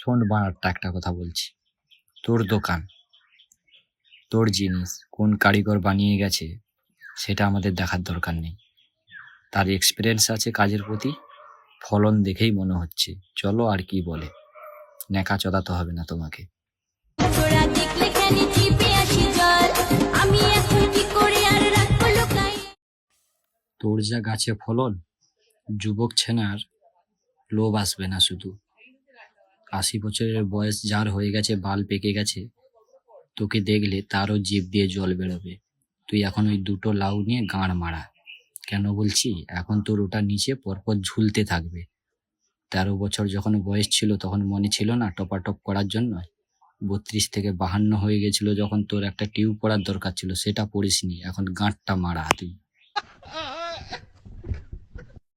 শোন বাড়ারটা একটা কথা বলছি, তোর দোকান, তোর জিনিস কোন কারিগর বানিয়ে গেছে সেটা আমাদের দেখার দরকার নেই। তার এক্সপিরিয়েন্স আছে কাজের প্রতি, ফলন দেখেই মনে হচ্ছে। চলো আর কি বলে, ন্যাকা চড়াতে হবে না তোমাকে। তোরা দেখলে খালি জিভে আসি জল, আমি এখন কি করে আর রাখবো লুকায়ে। তোর যা গাছে ফলন, যুবক ছেনার লোভ আসবে না শুধু। 80 বছরের বয়স যার হয়ে গেছে, বাল পেকে গেছে, তোকে দেখলে তারও জিভ দিয়ে জল বেরোবে। তুই এখন ওই দুটো লাউ নিয়ে গাঁড় মারা। কেন বলছি, এখন তোর ওটা নিচে পরপর ঝুলতে থাকবে। 13 বছর যখন বয়স ছিল তখন মনে ছিল না টপাটপ করার জন্য? 32 থেকে 52 হয়ে গেছিল যখন তোর একটা টিউব পড়ার দরকার ছিল, সেটা পড়িসনি। এখন গাঁটটা মারা তুই।